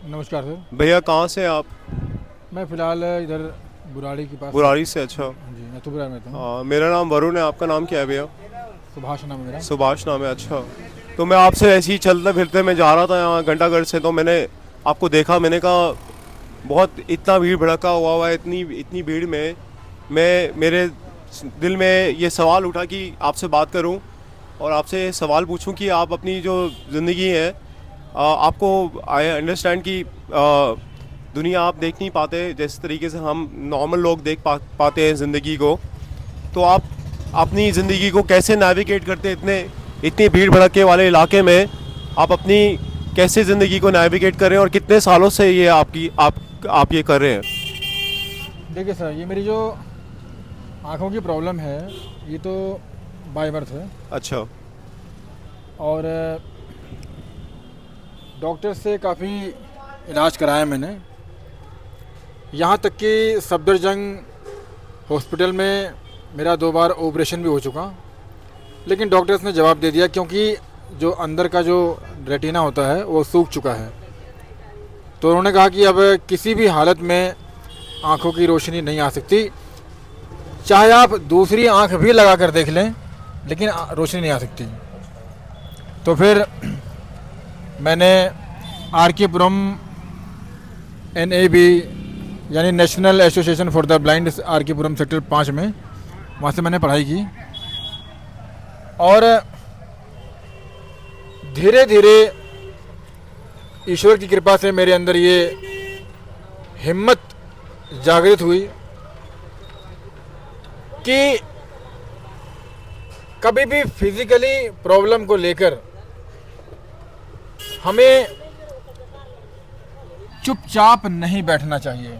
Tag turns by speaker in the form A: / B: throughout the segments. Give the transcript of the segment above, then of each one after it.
A: नमस्कार सर।
B: भैया कहाँ से हैं आप?
A: मैं फ़िलहाल इधर बुराड़ी के पास।
B: बुराड़ी से, अच्छा।
A: हाँ जी, मैं तो बुराड़ी में रहता हूँ।
B: मेरा नाम वरुण है, आपका नाम क्या है भैया?
A: सुभाष नाम है मेरा।
B: सुभाष नाम है, अच्छा। तो मैं आपसे ऐसे ही चलते फिरते मैं जा रहा था यहाँ घंटाघर से, तो मैंने आपको देखा। मैंने कहा बहुत इतना भीड़ भड़का हुआ है, इतनी इतनी भीड़ में मेरे दिल में ये सवाल उठा कि आपसे बात करूं और आपसे सवाल पूछूं कि आप अपनी जो ज़िंदगी है, आपको आई अंडरस्टैंड कि दुनिया आप देख नहीं पाते जिस तरीके से हम नॉर्मल लोग पाते हैं ज़िंदगी को। तो आप अपनी ज़िंदगी को कैसे नेविगेट करते हैं इतनी भीड़ भड़के वाले इलाके में? आप अपनी कैसे ज़िंदगी को नेविगेट कर रहे हैं और कितने सालों से ये आप ये कर रहे हैं?
A: देखिए सर, ये मेरी जो आँखों की प्रॉब्लम है, ये तो बाय बर्थ है।
B: अच्छा।
A: और डॉक्टर से काफ़ी इलाज कराया मैंने, यहाँ तक कि सफदरजंग हॉस्पिटल में मेरा 2 बार ऑपरेशन भी हो चुका। लेकिन डॉक्टर्स ने जवाब दे दिया, क्योंकि जो अंदर का जो रेटिना होता है वो सूख चुका है। तो उन्होंने कहा कि अब किसी भी हालत में आँखों की रोशनी नहीं आ सकती, चाहे आप दूसरी आँख भी लगा कर देख लें, लेकिन रोशनी नहीं आ सकती। तो फिर मैंने आर के पुरम NAB यानी national association for the blind, R K Puram sector 5 में, वहाँ से मैंने पढ़ाई की। और धीरे धीरे ईश्वर की कृपा से मेरे अंदर ये हिम्मत जागृत हुई कि कभी भी फिजिकली प्रॉब्लम को लेकर हमें चुपचाप नहीं बैठना चाहिए।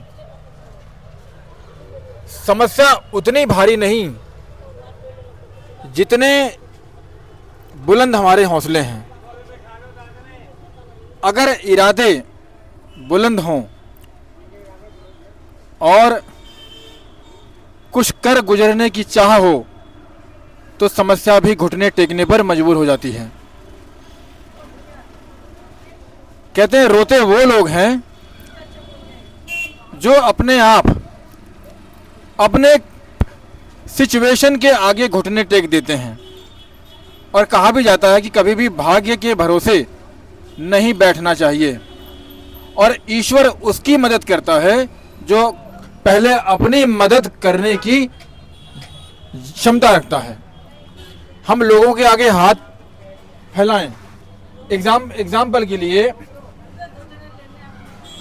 A: समस्या उतनी भारी नहीं जितने बुलंद हमारे हौसले हैं। अगर इरादे बुलंद हों और कुछ कर गुजरने की चाह हो, तो समस्या भी घुटने टेकने पर मजबूर हो जाती है। कहते हैं रोते वो लोग हैं जो अपने आप अपने सिचुएशन के आगे घुटने टेक देते हैं। और कहा भी जाता है कि कभी भी भाग्य के भरोसे नहीं बैठना चाहिए, और ईश्वर उसकी मदद करता है जो पहले अपनी मदद करने की क्षमता रखता है। हम लोगों के आगे हाथ फैलाएं। एग्जाम्पल के लिए,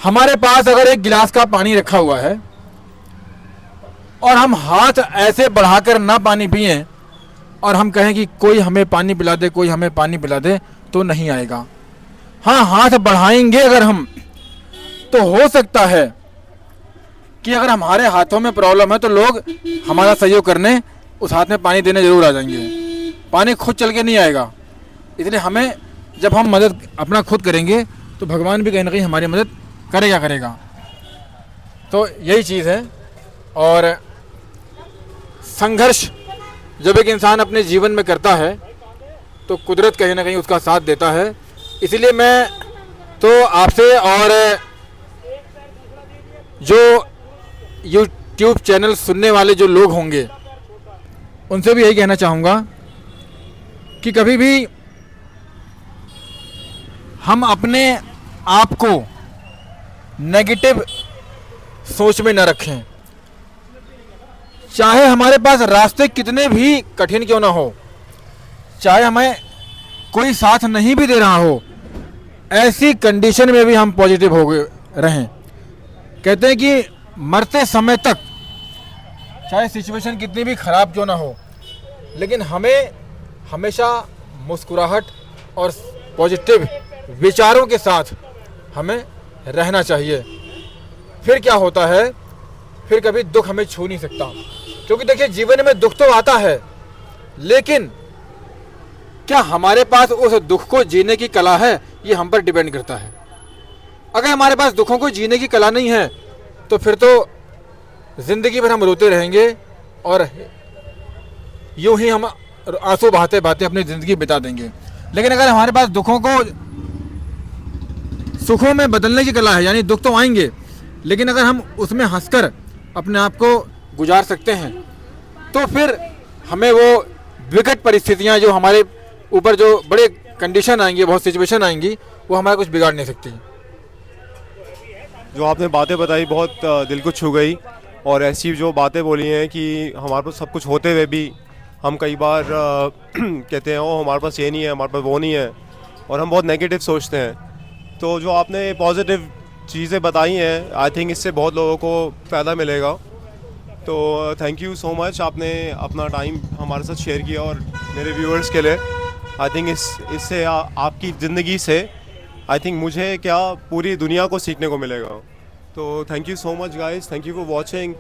A: हमारे पास अगर एक गिलास का पानी रखा हुआ है और हम हाथ ऐसे बढ़ाकर ना पानी पिएं और हम कहें कि कोई हमें पानी पिला दे, कोई हमें पानी पिला दे, तो नहीं आएगा। हाँ, हाथ बढ़ाएंगे अगर हम, तो हो सकता है कि अगर हमारे हाथों में प्रॉब्लम है तो लोग हमारा सहयोग करने उस हाथ में पानी देने जरूर आ जाएंगे। पानी खुद चल के नहीं आएगा। इसलिए हमें, जब हम मदद अपना खुद करेंगे तो भगवान भी कहीं ना कहीं हमारी मदद करेगा। तो यही चीज़ है। और संघर्ष जब एक इंसान अपने जीवन में करता है तो कुदरत कहीं ना कहीं उसका साथ देता है। इसलिए मैं तो आपसे और जो यूट्यूब चैनल सुनने वाले जो लोग होंगे उनसे भी यही कहना चाहूँगा कि कभी भी हम अपने आप को नेगेटिव सोच में न रखें। चाहे हमारे पास रास्ते कितने भी कठिन क्यों ना हो, चाहे हमें कोई साथ नहीं भी दे रहा हो, ऐसी कंडीशन में भी हम पॉजिटिव हो गए रहें। कहते हैं कि मरते समय तक चाहे सिचुएशन कितनी भी खराब क्यों ना हो, लेकिन हमें हमेशा मुस्कुराहट और पॉजिटिव विचारों के साथ हमें रहना चाहिए। फिर क्या होता है, फिर कभी दुख हमें छू नहीं सकता। क्योंकि देखिए, जीवन में दुख तो आता है, लेकिन क्या हमारे पास उस दुख को जीने की कला है, ये हम पर डिपेंड करता है। अगर हमारे पास दुखों को जीने की कला नहीं है तो फिर तो जिंदगी भर हम रोते रहेंगे और यूं ही हम आंसू बहाते बहाते अपनी ज़िंदगी बिता देंगे। लेकिन अगर हमारे पास दुखों को सुखों में बदलने की कला है, यानी दुख तो आएंगे लेकिन अगर हम उसमें हंसकर अपने आप को गुजार सकते हैं तो फिर हमें वो विकट परिस्थितियां जो हमारे ऊपर जो बड़े कंडीशन आएंगी, बहुत सिचुएशन आएंगी, वो हमारा कुछ बिगाड़ नहीं सकती।
B: जो आपने बातें बताई बहुत दिल को छू गई। और ऐसी जो बातें बोली हैं कि हमारे पास सब कुछ होते हुए भी हम कई बार कहते हैं ओ हमारे पास ये नहीं है, हमारे पास वो नहीं है, और हम बहुत नेगेटिव सोचते हैं। तो जो आपने पॉजिटिव चीज़ें बताई हैं, आई थिंक इससे बहुत लोगों को फ़ायदा मिलेगा। तो थैंक यू सो मच, आपने अपना टाइम हमारे साथ शेयर किया और मेरे व्यूअर्स के लिए। आई थिंक इससे आपकी ज़िंदगी से आई थिंक मुझे क्या पूरी दुनिया को सीखने को मिलेगा। तो thank you so much guys, thank you for watching.